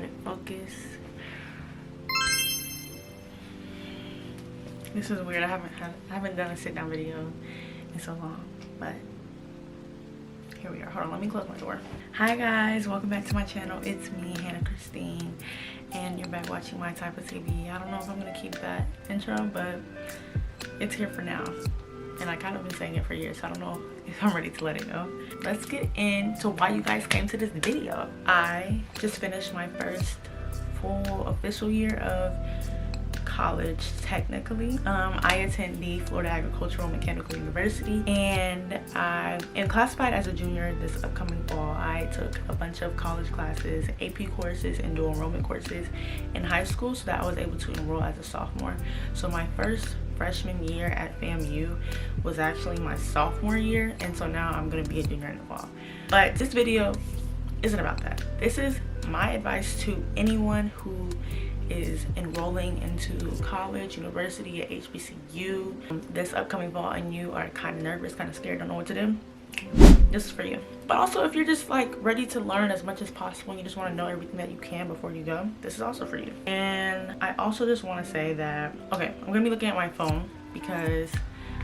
Okay, focus. This is weird. I haven't done a sit down video in so long, but here we are. Hold on, let me close my door. Hi guys, welcome back to my channel. It's me, Hannah Christine, and you're back watching My Type of TV. I don't know if I'm gonna keep that intro, but it's here for now. And I kind of been saying it for years, so I don't know if I'm ready to let it go. Let's get into why you guys came to this video. I just finished my first full official year of college, technically. I attend the Florida Agricultural Mechanical University, and I am classified as a junior this upcoming fall. I took a bunch of college classes, AP courses, and dual enrollment courses in high school so that I was able to enroll as a sophomore. So my first freshman year at FAMU was actually my sophomore year, and so now I'm going to be a junior in the fall. But this video isn't about that. This is my advice to anyone who is enrolling into college, university, at HBCU this upcoming fall, and you are kind of nervous, kind of scared, don't know what to do. This is for you. But also, if you're just like ready to learn as much as possible and you just want to know everything that you can before you go, this is also for you. And I also just want to say that, okay, I'm gonna be looking at my phone because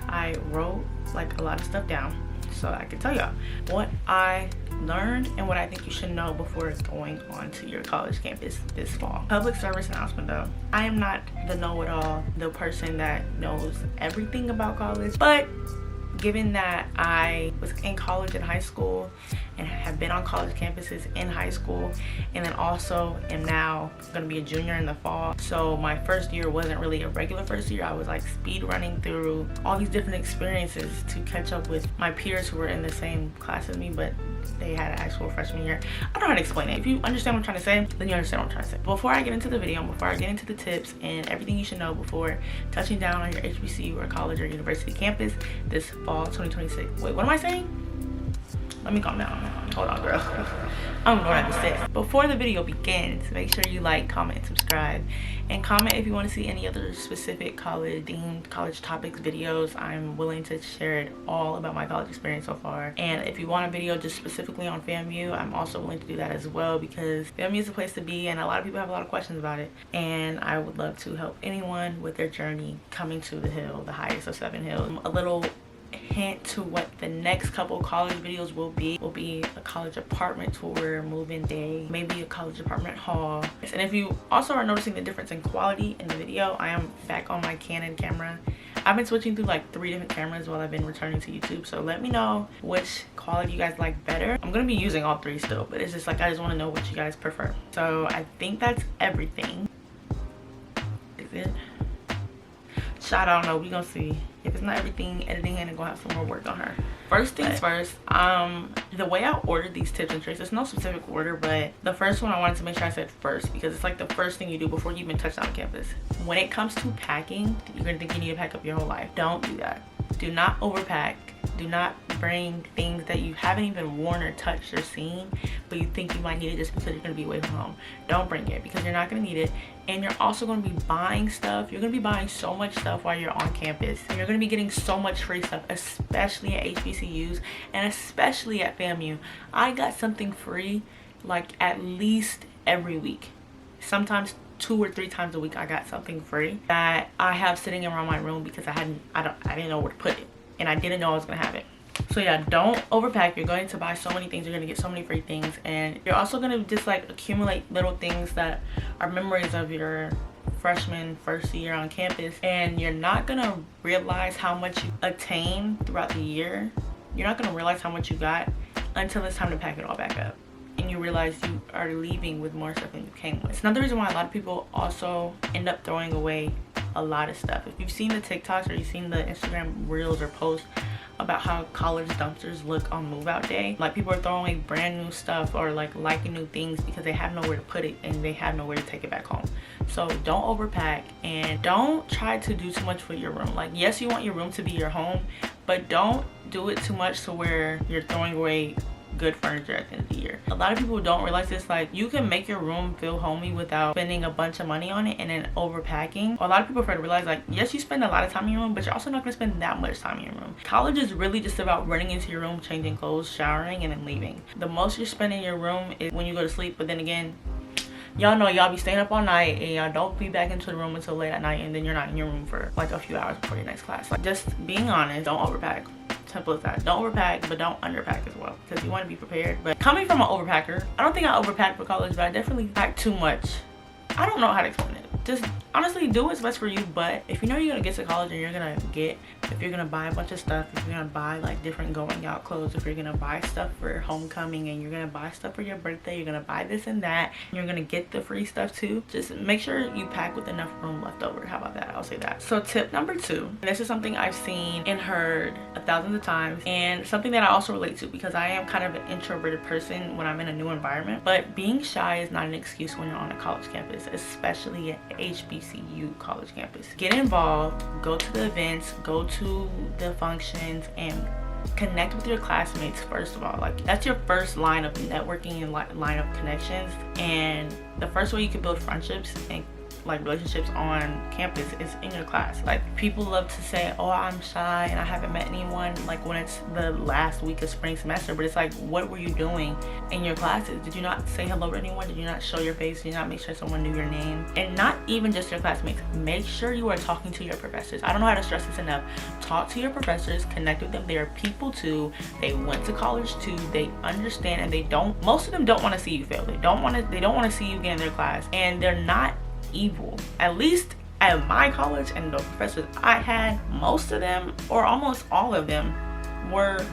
I wrote like a lot of stuff down so I can tell y'all what I learned and what I think you should know before going on to your college campus this fall. Public service announcement though, I am not the know-it-all, the person that knows everything about college, but given that I was in college in high school and have been on college campuses in high school, and then also am now gonna be a junior in the fall, so my first year wasn't really a regular first year. I was like speed running through all these different experiences to catch up with my peers who were in the same class as me, but they had an actual freshman year. I don't know how to explain it. If you understand what I'm trying to say, then you understand what I'm trying to say. Before I get into the video, before I get into the tips and everything you should know before touching down on your HBCU or college or university campus this fall 2026. Wait, what am I saying? Let me calm down. Hold on, girl. I don't know what I have to say. Before the video begins, make sure you like, comment, and subscribe. And comment if you want to see any other specific college themed, college topics videos. I'm willing to share it all about my college experience so far. And if you want a video just specifically on FAMU, I'm also willing to do that as well, because FAMU is a place to be and a lot of people have a lot of questions about it. And I would love to help anyone with their journey coming to the hill, the highest of 7 hills. A little hint to what the next couple college videos will be a college apartment tour, move-in day, maybe a college apartment haul. And if you also are noticing the difference in quality in the video, I am back on my Canon camera. I've been switching through like 3 different cameras while I've been returning to YouTube, so let me know which quality you guys like better. I'm gonna be using all 3 still, but it's just like I just want to know what you guys prefer. So I think that's everything. Is it? Shot, I don't know, we gonna see. If it's not everything, editing and gonna have some more work on her. First things first, the way I ordered these tips and tricks, there's no specific order, but the first one I wanted to make sure I said first because it's like the first thing you do before you even touch down campus. When it comes to packing, you're gonna think you need to pack up your whole life. Don't do that. Do not overpack. Do not bring things that you haven't even worn or touched or seen, but you think you might need it just because you're going to be away from home. Don't bring it because you're not going to need it. And you're also going to be buying stuff. You're going to be buying so much stuff while you're on campus. And you're going to be getting so much free stuff, especially at HBCUs and especially at FAMU. I got something free like at least every week. Sometimes 2 or 3 times a week I got something free that I have sitting around my room because I didn't know where to put it. And I didn't know I was gonna have it. So yeah, don't overpack. You're going to buy so many things, you're gonna get so many free things, and you're also gonna just like accumulate little things that are memories of your freshman first year on campus, and you're not gonna realize how much you attain throughout the year. You're not gonna realize how much you got until it's time to pack it all back up and you realize you are leaving with more stuff than you came with. It's another reason why a lot of people also end up throwing away a lot of stuff. If you've seen the TikToks or you've seen the Instagram reels or posts about how college dumpsters look on move out day, like people are throwing away brand new stuff or like liking new things because they have nowhere to put it and they have nowhere to take it back home. So don't overpack and don't try to do too much with your room. Like, yes, you want your room to be your home, but don't do it too much to where you're throwing away good furniture at the end of the year. A lot of people don't realize this. Like, you can make your room feel homey without spending a bunch of money on it and then overpacking. A lot of people fail to realize, like, yes, you spend a lot of time in your room, but you're also not going to spend that much time in your room. College is really just about running into your room, changing clothes, showering, and then leaving. The most you spend in your room is when you go to sleep, but then again, y'all know y'all be staying up all night and y'all don't be back into the room until late at night, and then you're not in your room for like a few hours before your next class. Like, just being honest, don't overpack. Simple as that. Don't overpack, but don't underpack as well, because you want to be prepared. But coming from an overpacker, I don't think I overpacked for college, but I definitely packed too much. I don't know how to explain it. Just honestly do what's best for you. But if you know you're gonna get to college and you're gonna get, if you're gonna buy a bunch of stuff, if you're gonna buy like different going out clothes, if you're gonna buy stuff for homecoming, and you're gonna buy stuff for your birthday, you're gonna buy this and that, and you're gonna get the free stuff too, just make sure you pack with enough room left over. How about that? I'll say that. So tip number 2, and this is something I've seen and heard thousands of times, and something that I also relate to because I am kind of an introverted person when I'm in a new environment. But being shy is not an excuse when you're on a college campus, especially at HBCU college campus. Get involved, go to the events, go to the functions, and connect with your classmates. First of all, like, that's your first line of networking and line of connections, and the first way you can build friendships and like relationships on campus is in your class. Like, people love to say, oh, I'm shy and I haven't met anyone, like when it's the last week of spring semester, but it's like, what were you doing in your classes? Did you not say hello to anyone? Did you not show your face? Did you not make sure someone knew your name? And not even just your classmates, make sure you are talking to your professors. I don't know how to stress this enough. Talk to your professors, connect with them. They are people too. They went to college too. They understand, and they don't, most of them don't want to see you fail. They don't want to see you get in their class, and they're not evil. At least at my college and the professors I had, most of them or almost all of them were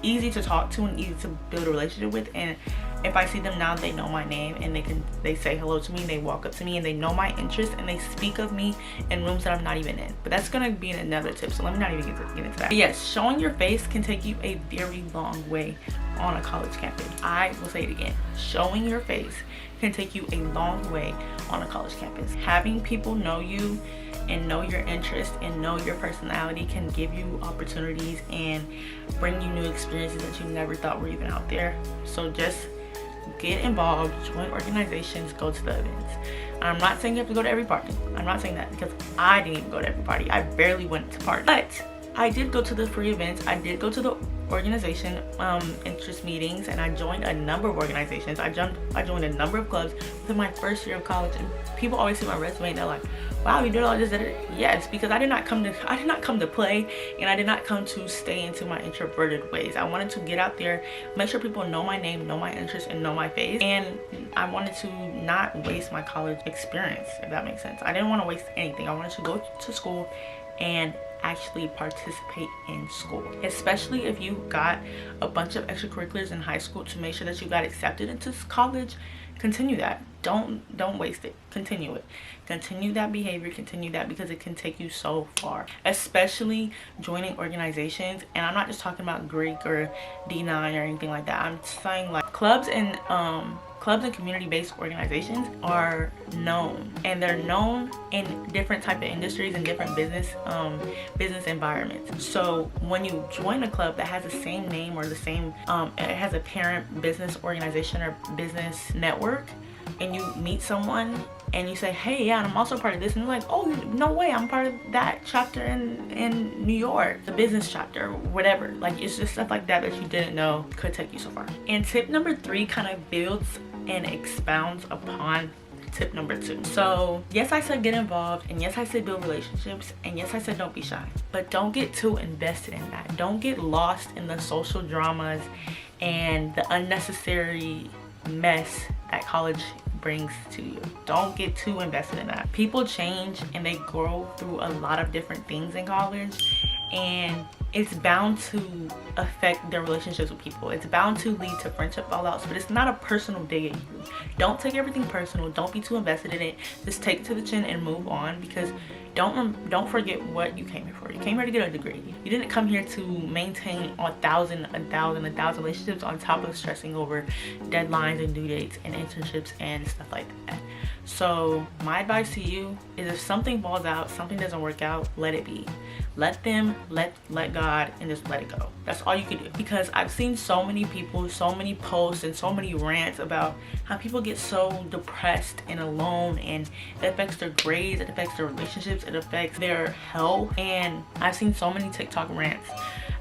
easy to talk to and easy to build a relationship with. And if I see them now, they know my name, and they say hello to me, they walk up to me, and they know my interests, and they speak of me in rooms that I'm not even in. But that's gonna be another tip, so let me not even get into that. But yes, showing your face can take you a very long way on a college campus. I will say it again, showing your face can take you a long way on a college campus. Having people know you and know your interests and know your personality can give you opportunities and bring you new experiences that you never thought were even out there. So just get involved, join organizations, go to the events. I'm not saying you have to go to every party. I'm not saying that, because I didn't even go to every party. I barely went to parties. But I did go to the free events. I did go to the organization interest meetings, and I joined a number of organizations. I joined a number of clubs within my first year of college, and people always see my resume and they're like, wow, you did all this. Yes, because I did not come to play, and I did not come to stay into my introverted ways. I wanted to get out there, make sure people know my name, know my interests, and know my face. And I wanted to not waste my college experience, if that makes sense. I didn't want to waste anything. I wanted to go to school and actually participate in school, especially if you got a bunch of extracurriculars in high school to make sure that you got accepted into college. Continue that. Don't waste it. Continue it. Continue that behavior. Continue that, because it can take you so far, especially joining organizations. And I'm not just talking about Greek or D9 or anything like that. I'm saying like clubs and community-based organizations are known, and they're known in different type of industries and different business environments. So when you join a club that has the same name or the same it has a parent business organization or business network, and you meet someone and you say, hey, yeah, and I'm also part of this, and they're like, oh, no way, I'm part of that chapter in New York, the business chapter, whatever. Like, it's just stuff like that you didn't know could take you so far. And tip number 3 kind of builds and expounds upon tip number 2. So yes, I said get involved, and yes, I said build relationships, and yes, I said don't be shy, but don't get too invested in that. Don't get lost in the social dramas and the unnecessary mess that college brings to you. Don't get too invested in that. People change and they grow through a lot of different things in college, and it's bound to affect their relationships with people. It's bound to lead to friendship fallouts, but it's not a personal dig at you. Don't take everything personal. Don't be too invested in it. Just take it to the chin and move on, because don't forget what you came here for. You came here to get a degree. You didn't come here to maintain a thousand relationships on top of stressing over deadlines and due dates and internships and stuff like that. So my advice to you is, if something falls out, something doesn't work out, let it be. Let them, let God, and just let it go. That's all you can do. Because I've seen so many people, so many posts, and so many rants about how people get so depressed and alone, and it affects their grades, it affects their relationships, it affects their health. And I've seen so many TikTok rants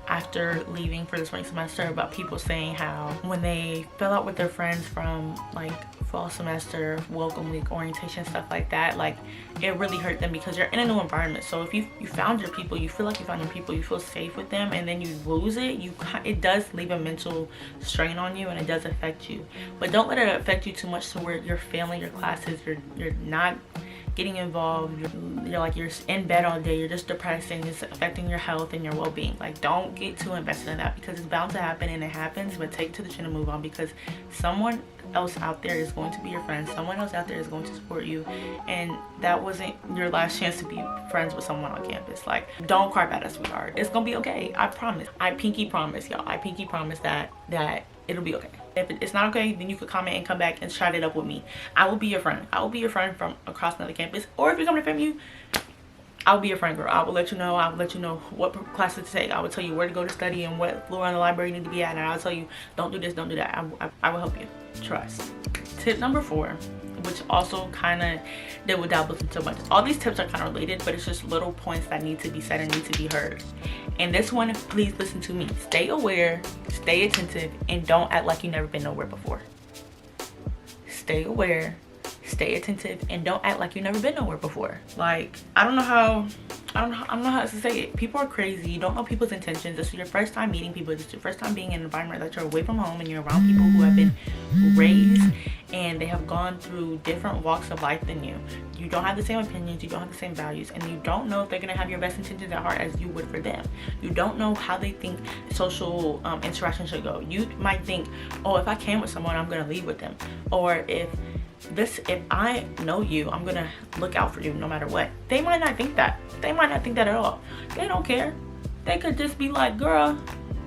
after leaving for the spring semester about people saying how when they fell out with their friends from like fall semester, welcome week, orientation, stuff like that, like it really hurt them because you're in a new environment. So if you found your people, you feel like you found your people, you feel safe with them, and then you lose it, it does leave a mental strain on you, and it does affect you. But don't let it affect you too much to where you're failing your classes, you're not getting involved, you're in bed all day, you're just depressed, and it's affecting your health and your well-being. Like, don't get too invested in that because it's bound to happen, and it happens. But take it to the chin and move on, because someone else out there is going to be your friend, someone else out there is going to support you, and that wasn't your last chance to be friends with someone on campus. Like, don't cry about it, sweetheart. It's gonna be okay. I promise. I pinky promise, y'all. I pinky promise that it'll be okay. If it's not okay, then you could comment and come back and chat it up with me. I will be your friend. I will be your friend from across another campus. Or if you come to FAMU, I will be your friend, girl. I will let you know. I will let you know what classes to take. I will tell you where to go to study and what floor in the library you need to be at. And I'll tell you, don't do this, don't do that. I will help you. Trust. Tip number 4, which also kind of did what that wasn't so much. All these tips are kind of related, but it's just little points that need to be said and need to be heard. And this one, please listen to me. Stay aware, stay attentive, and don't act like you've never been nowhere before. Stay aware, stay attentive, and don't act like you've never been nowhere before. Like, I don't know how else to say it. People are crazy. You don't know people's intentions. This is your first time meeting people. This is your first time being in an environment that you're away from home, and you're around people who have been raised and they have gone through different walks of life than you. You don't have the same opinions, you don't have the same values, and you don't know if they're gonna have your best intentions at heart as you would for them. You don't know how they think social interaction should go. You might think, oh, if I came with someone, I'm gonna leave with them. Or if I know you, I'm gonna look out for you no matter what. They might not think that. They might not think that at all. They don't care. They could just be like, girl,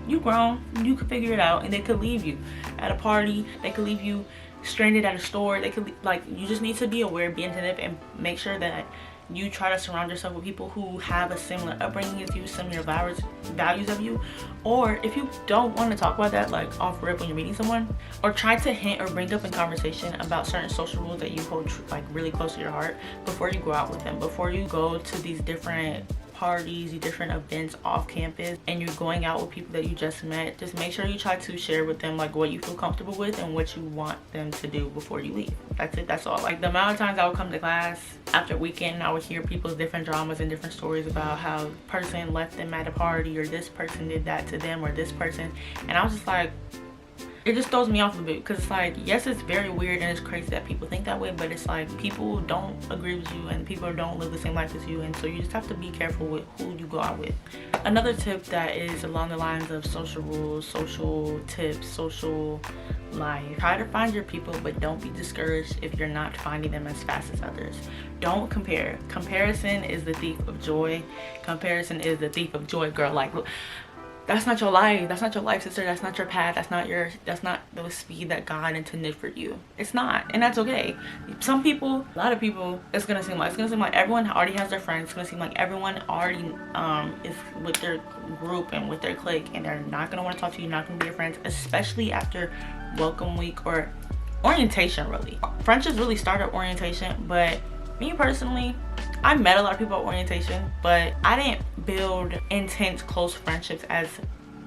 you grown, you could figure it out, and they could leave you at a party. They could leave you stranded at a store. They could, like, you just need to be aware, be attentive, and make sure that you try to surround yourself with people who have a similar upbringing as you, similar values of you. Or if you don't want to talk about that, like off rip when you're meeting someone, or try to hint or bring up in conversation about certain social rules that you hold like really close to your heart before you go out with them, before you go to these different parties, different events off campus, and you're going out with people that you just met. Just make sure you try to share with them like what you feel comfortable with and what you want them to do before you leave. That's it. That's all. Like, the amount of times I would come to class after weekend, I would hear people's different dramas and different stories about how person left them at a party, or this person did that to them, or this person, and I was just like, it just throws me off a bit, because it's like, yes, it's very weird and it's crazy that people think that way, but it's like people don't agree with you and people don't live the same life as you, and so you just have to be careful with who you go out with. Another tip that is along the lines of social rules, social tips, social life: try to find your people, but don't be discouraged if you're not finding them as fast as others. Don't compare. Comparison is the thief of joy. Comparison is the thief of joy, girl. Like, look, that's not your life. That's not your life, sister. That's not your path. That's not the speed that God intended for you. It's not, and that's okay. Some people, a lot of people, it's gonna seem like everyone already has their friends. It's gonna seem like everyone already is with their group and with their clique, and they're not gonna want to talk to you, not gonna be your friends, especially after welcome week or orientation. Really, friendships really start at orientation. But me personally, I met a lot of people at orientation, but I didn't build intense, close friendships as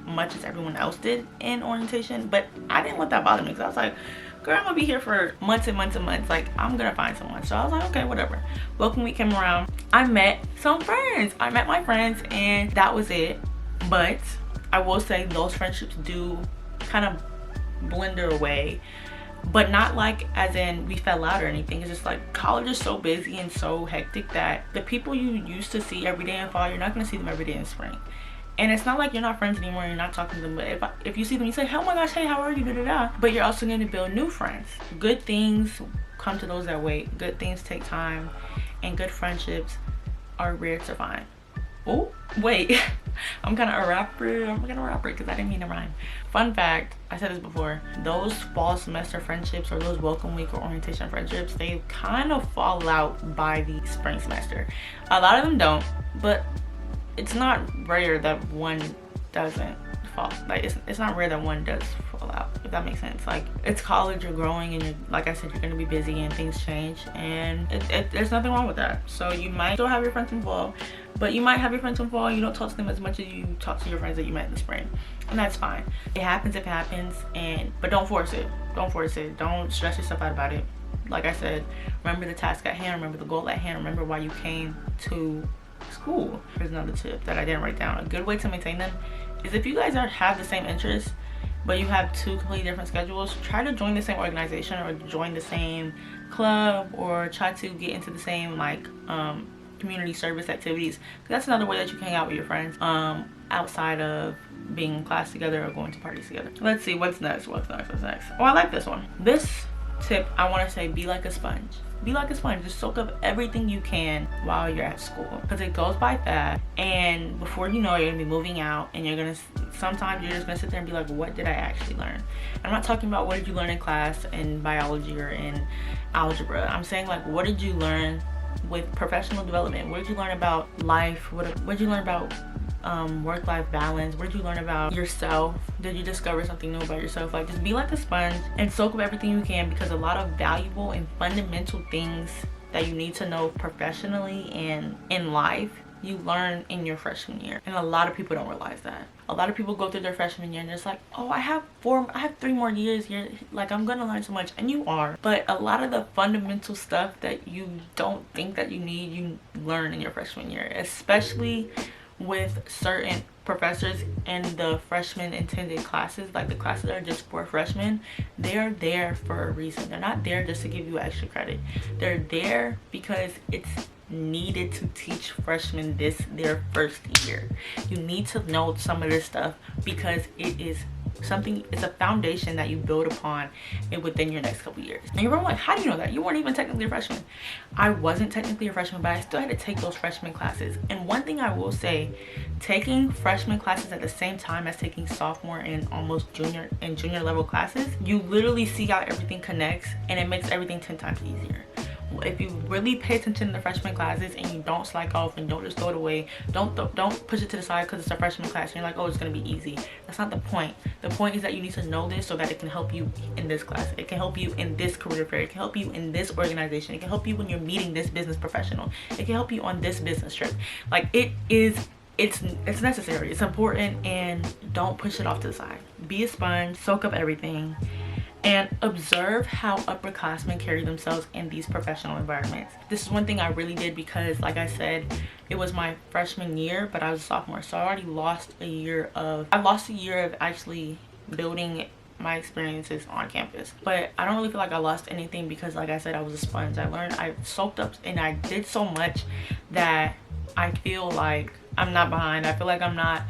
much as everyone else did in orientation. But I didn't let that bother me, because I was like, girl, I'm gonna be here for months and months and months. Like, I'm gonna find someone. So I was like, okay, whatever. Welcome week came around, I met some friends. I met my friends, and that was it. But I will say those friendships do kind of blender away, but not like as in we fell out or anything. It's just like college is so busy and so hectic that the people you used to see every day in fall, you're not going to see them every day in spring. And it's not like you're not friends anymore, you're not talking to them, but if you see them, you say, oh my gosh, hey, how are you, da da da. But you're also going to build new friends. Good things come to those that wait. Good things take time, and good friendships are rare to find. Oh wait, I'm gonna wrap it because I didn't mean to rhyme. Fun fact, I said this before, those fall semester friendships, or those welcome week or orientation friendships, they kind of fall out by the spring semester. A lot of them don't, but it's not rare that one doesn't fall. Like, it's not rare that one does fall out, if that makes sense. Like, it's college, you're growing, and you're, like I said, you're gonna be busy and things change, and there's nothing wrong with that. So you might still have your friends involved, but you might have your friends involved, you don't talk to them as much as you talk to your friends that you met in the spring, and that's fine. It happens if it happens, but don't force it. Don't force it. Don't stress yourself out about it. Like I said, remember the task at hand, remember the goal at hand, remember why you came to school. Here's another tip that I didn't write down. A good way to maintain them is if you guys have the same interests, but you have two completely different schedules, try to join the same organization or join the same club, or try to get into the same like community service activities. That's another way that you can hang out with your friends outside of being in class together or going to parties together. Let's see, what's next. Oh, I like this one. This tip, I want to say, be like a sponge. Be like a sponge. Just soak up everything you can while you're at school, because it goes by fast, and before you know it, you're gonna be moving out, and sometimes you're just gonna sit there and be like, what did I actually learn? I'm not talking about what did you learn in class in biology or in algebra. I'm saying, like, what did you learn with professional development? What did you learn about life? What did you learn about work-life balance? What did you learn about yourself? Did you discover something new about yourself? Like, just be like a sponge and soak up everything you can, because a lot of valuable and fundamental things that you need to know professionally and in life, you learn in your freshman year. And a lot of people don't realize that. A lot of people go through their freshman year and it's like, oh, I have 3 more years here, like I'm gonna learn so much. And you are, but a lot of the fundamental stuff that you don't think that you need, you learn in your freshman year, especially with certain professors in the freshman intended classes. Like, the classes that are just for freshmen, they're there for a reason. They're not there just to give you extra credit. They're there because it's needed to teach freshmen their first year. You need to know some of this stuff because it's a foundation that you build upon within your next couple years. And you're probably like, how do you know that? You weren't even technically a freshman. I wasn't technically a freshman, but I still had to take those freshman classes. And one thing I will say, taking freshman classes at the same time as taking sophomore and almost junior level classes, you literally see how everything connects, and it makes everything 10 times easier. If you really pay attention to the freshman classes and you don't slack off and don't just throw it away, don't push it to the side because it's a freshman class and you're like, oh, it's gonna be easy. That's not the point. The point is that you need to know this so that it can help you in this class. It can help you in this career fair. It can help you in this organization. It can help you when you're meeting this business professional. It can help you on this business trip. Like, it's necessary, it's important, and don't push it off to the side. Be a sponge, soak up everything, and observe how upperclassmen carry themselves in these professional environments. This is one thing I really did because, like I said, it was my freshman year, but I was a sophomore, so I already lost a year of actually building my experiences on campus. But I don't really feel like I lost anything because, like I said, I was a sponge. I learned, I soaked up, and I did so much that I feel like I'm not behind. I feel like I'm not,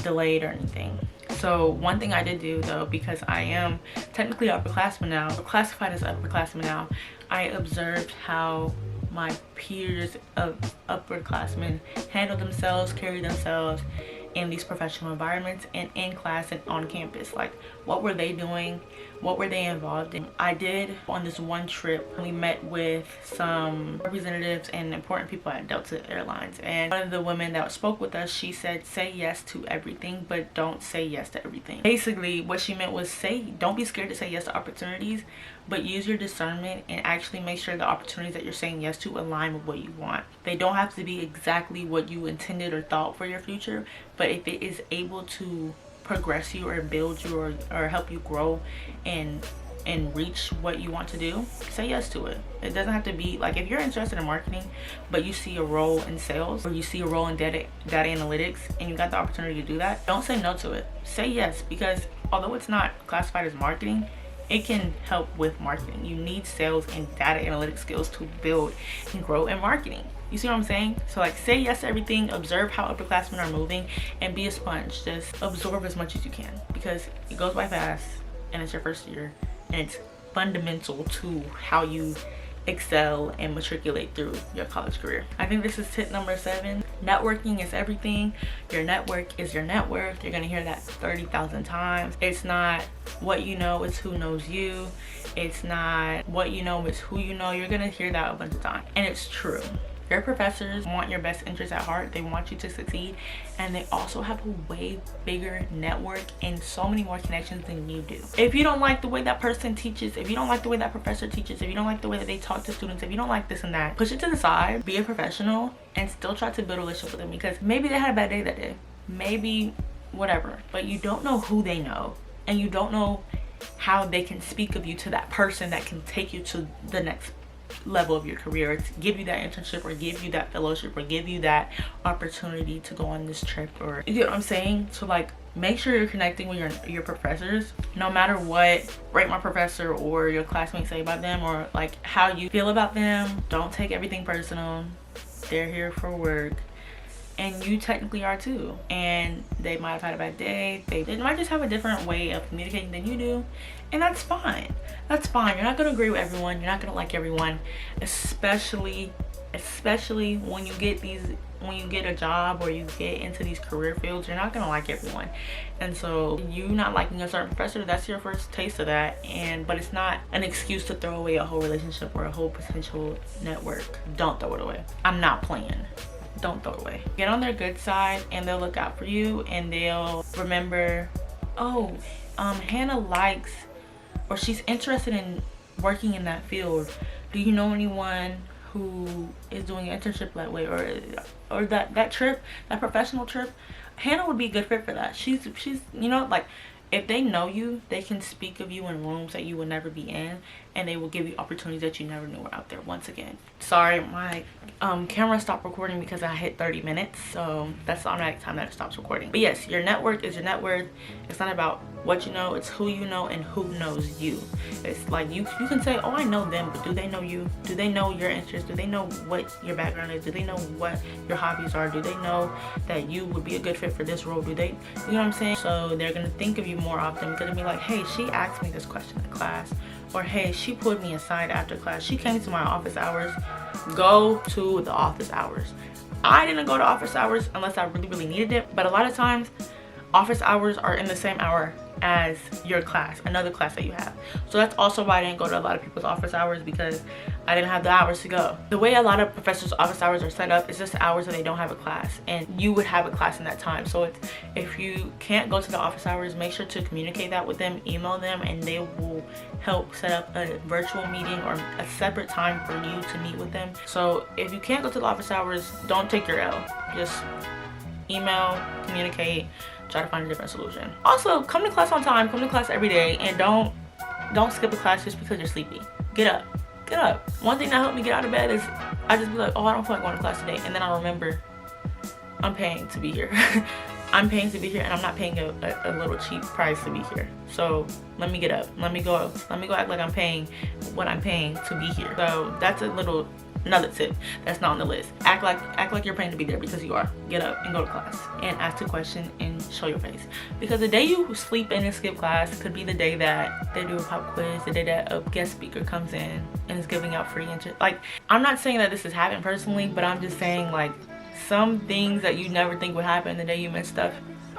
delayed or anything. So one thing I did do, though, because I am technically upperclassman now, classified as upperclassman now, I observed how my peers of upperclassmen handle themselves, carry themselves in these professional environments and in class and on campus. Like, what were they doing? What were they involved in? I did on this one trip, we met with some representatives and important people at Delta Airlines, and one of the women that spoke with us, she said, say yes to everything, but don't say yes to everything. Basically, what she meant was, don't be scared to say yes to opportunities, but use your discernment and actually make sure the opportunities that you're saying yes to align with what you want. They don't have to be exactly what you intended or thought for your future, but if it is able to progress you or build you or help you grow and reach what you want to do, say yes to it. It doesn't have to be like, if you're interested in marketing but you see a role in sales or you see a role in data analytics and you got the opportunity to do that, don't say no to it. Say yes, because although it's not classified as marketing, it can help with marketing. You need sales and data analytics skills to build and grow in marketing. You see what I'm saying? So, like, say yes to everything, observe how upperclassmen are moving, and be a sponge. Just absorb as much as you can, because it goes by fast and it's your first year, and it's fundamental to how you excel and matriculate through your college career. I think this is tip number 7. Networking is everything. Your network is your net worth. You're gonna hear that 30,000 times. It's not what you know, it's who knows you. It's not what you know, it's who you know. You're gonna hear that a bunch of times, and it's true. Your professors want your best interest at heart. They want you to succeed, and they also have a way bigger network and so many more connections than you do. If you don't like the way that person teaches, if you don't like the way that professor teaches, if you don't like the way that they talk to students, if you don't like this and that, push it to the side, be a professional, and still try to build a relationship with them, because maybe they had a bad day that day, maybe whatever, but you don't know who they know, and you don't know how they can speak of you to that person that can take you to the next level of your career, or to give you that internship, or give you that fellowship, or give you that opportunity to go on this trip, or you know what I'm saying? So like, make sure you're connecting with your professors, no matter what rate my professor or your classmates say about them, or like how you feel about them. Don't take everything personal. They're here for work, and you technically are too, and they might have had a bad day. They might just have a different way of communicating than you do, and that's fine. That's fine. You're not going to agree with everyone. You're not going to like everyone, especially when you get a job or you get into these career fields. You're not going to like everyone, and so you not liking a certain professor, that's your first taste of that. But it's not an excuse to throw away a whole relationship or a whole potential network. Don't throw it away. I'm not playing. Don't throw it away. Get on their good side, and they'll look out for you, and they'll remember, oh, Hannah likes, or she's interested in working in that field. Do you know anyone who is doing an internship that way, or that trip, that professional trip? Hannah would be a good fit for that. She's you know, like, if they know you, they can speak of you in rooms that you would never be in, and they will give you opportunities that you never knew were out there. Once again, sorry, my camera stopped recording because I hit 30 minutes, so that's the automatic time that it stops recording. But yes, your network is your net worth. It's not about what you know, it's who you know and who knows you. It's like you can say, oh, I know them, but do they know you? Do they know your interests? Do they know what your background is? Do they know what your hobbies are? Do they know that you would be a good fit for this role? Do they, you know what I'm saying? So they're gonna think of you more often, because it'll be like, hey, she asked me this question in class, or hey, she pulled me aside after class, she came to my office hours. Go to the office hours. I didn't go to office hours unless I really needed it, but a lot of times office hours are in the same hour as your class, another class that you have. So that's also why I didn't go to a lot of people's office hours, because I didn't have the hours to go. The way a lot of professors' office hours are set up is just hours that they don't have a class, and you would have a class in that time. So it's, if you can't go to the office hours, make sure to communicate that with them, email them, and they will help set up a virtual meeting or a separate time for you to meet with them. So if you can't go to the office hours, don't take your L. Just email, communicate, try to find a different solution. Also, come to class on time, come to class every day, and don't skip a class just because you're sleepy. Get up. Get up. One thing that helped me get out of bed is I just be like, oh, I don't feel like going to class today, and then I remember I'm paying to be here. I'm paying to be here, and I'm not paying a little cheap price to be here. So let me get up. Let me go act like I'm paying what I'm paying to be here. So that's another tip that's not on the list. Act like you're paying to be there, because you are. Get up and go to class and ask a question and show your face, because the day you sleep in and skip class could be the day that they do a pop quiz, the day that a guest speaker comes in and is giving out free interest. Like, I'm not saying that this has happened personally, but I'm just saying, like, some things that you never think would happen the day you miss stuff,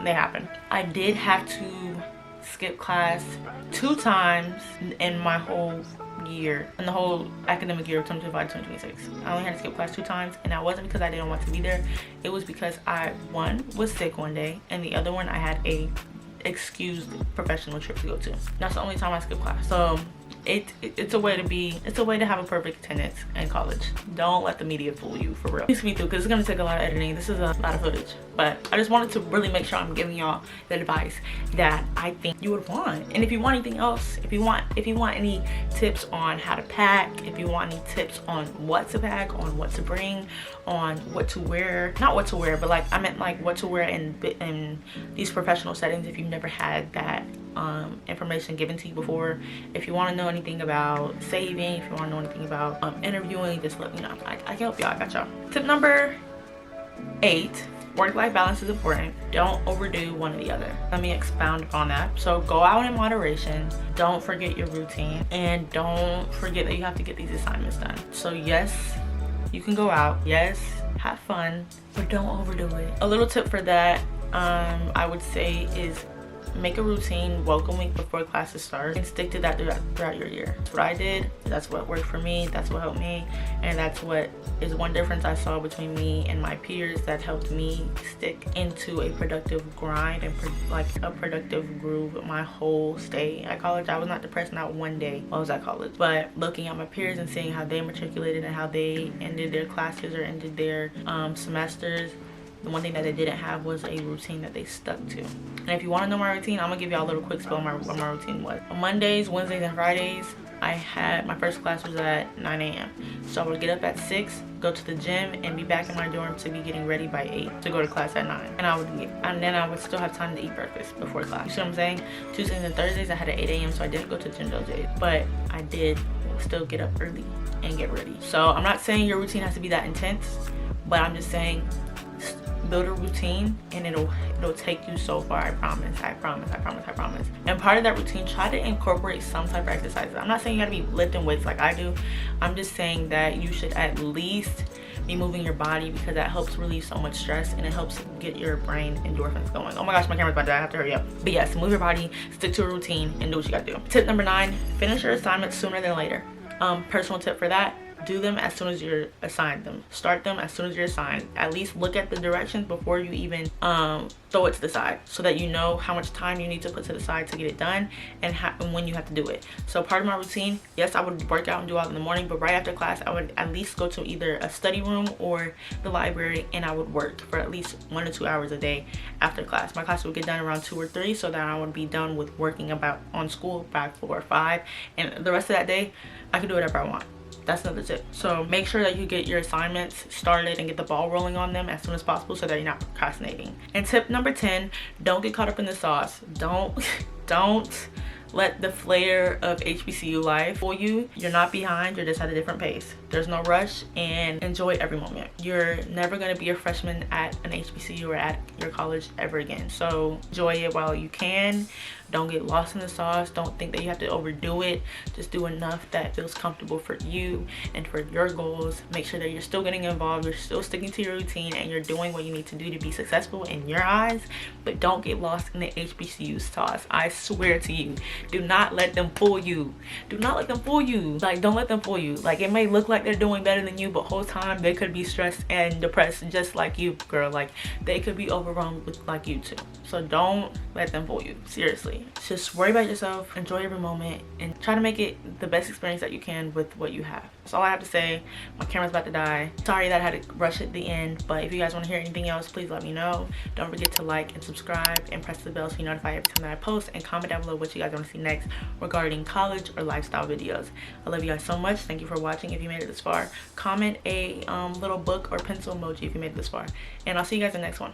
they happen. I did have to skip class 2 times in my whole year, in the whole academic year of 2025-2026. I only had to skip class 2 times, and that wasn't because I didn't want to be there. It was because I, one, was sick one day, and the other one, I had a excused professional trip to go to. That's the only time I skipped class. So it's a way to have a perfect attendance in college. Don't let the media fool you, for real. Please me through, because it's gonna take a lot of editing. This is a lot of footage, but I just wanted to really make sure I'm giving y'all the advice that I think you would want. And if you want anything else, if you want any tips on how to pack, if you want any tips on what to pack, on what to bring, on what to wear, not what to wear, but like I meant like what to wear in these professional settings, if you've never had that information given to you before. If you want to know anything about saving, if you want to know anything about interviewing, just let me know. I can help y'all. I got y'all. Tip number 8, work-life balance is important. Don't overdo one or the other. Let me expound upon that. So go out in moderation, don't forget your routine, and don't forget that you have to get these assignments done. So yes, you can go out, yes, have fun, but don't overdo it. A little tip for that, I would say, is make a routine welcome week before classes start and stick to that throughout your year. That's what I did. That's what worked for me. That's what helped me. And that's what is one difference I saw between me and my peers that helped me stick into a productive grind and like a productive groove my whole stay at college. I was not depressed not one day while I was at college. But looking at my peers and seeing how they matriculated and how they ended their classes or ended their semesters, the one thing that they didn't have was a routine that they stuck to. And if you want to know my routine, I'm gonna give y'all a little quick spill on what my routine was. On Mondays, Wednesdays, and Fridays, I had my first class was at 9 a.m. So I would get up at 6, go to the gym, and be back in my dorm to be getting ready by 8 to go to class at 9. And then I would still have time to eat breakfast before class. You see what I'm saying? Tuesdays and Thursdays I had at 8 a.m. so I didn't go to the gym those days, but I did still get up early and get ready. So I'm not saying your routine has to be that intense, but I'm just saying build a routine and it'll take you so far. I promise. And part of that routine, try to incorporate some type of exercises. I'm not saying you gotta be lifting weights like I do. I'm just saying that you should at least be moving your body, because that helps relieve so much stress and it helps get your brain endorphins going. Oh my gosh, my camera's about to die. I have to hurry up. But yes, move your body, stick to a routine, and do what you gotta do. Tip number 9, finish your assignments sooner than later. Personal tip for that: do them as soon as you're assigned them. Start them as soon as you're assigned. At least look at the directions before you even throw it to the side, so that you know how much time you need to put to the side to get it done and when you have to do it. So part of my routine, yes, I would work out and do all in the morning, but right after class I would at least go to either a study room or the library, and I would work for at least 1 to 2 hours a day after class. My class would get done around 2 or 3, so that I would be done with working about on school by 4 or 5, and the rest of that day I can do whatever I want. That's another tip. So make sure that you get your assignments started and get the ball rolling on them as soon as possible, so that you're not procrastinating. And tip number 10, don't get caught up in the sauce. Don't let the flair of HBCU life fool you. You're not behind, you're just at a different pace. There's no rush, and enjoy every moment. You're never gonna be a freshman at an HBCU or at your college ever again. So enjoy it while you can. Don't get lost in the sauce. Don't think that you have to overdo it. Just do enough that feels comfortable for you and for your goals. Make sure that you're still getting involved, you're still sticking to your routine, and you're doing what you need to do to be successful in your eyes. But don't get lost in the HBCU sauce. I swear to you, do not let them fool you. Do not let them fool you. Like, don't let them fool you. Like, it may look like they're doing better than you, but whole time they could be stressed and depressed just like you, girl. Like, they could be overwhelmed with like you too. So don't let them fool you. Seriously. Just worry about yourself, enjoy every moment, and try to make it the best experience that you can with what you have. That's all I have to say. My camera's about to die. Sorry that I had to rush at the end, but if you guys want to hear anything else, please let me know. Don't forget to like and subscribe and press the bell so you're notified every time that I post, and comment down below what you guys want to see next regarding college or lifestyle videos. I love you guys so much. Thank you for watching. If you made it this far, comment a little book or pencil emoji if you made it this far, and I'll see you guys in the next one.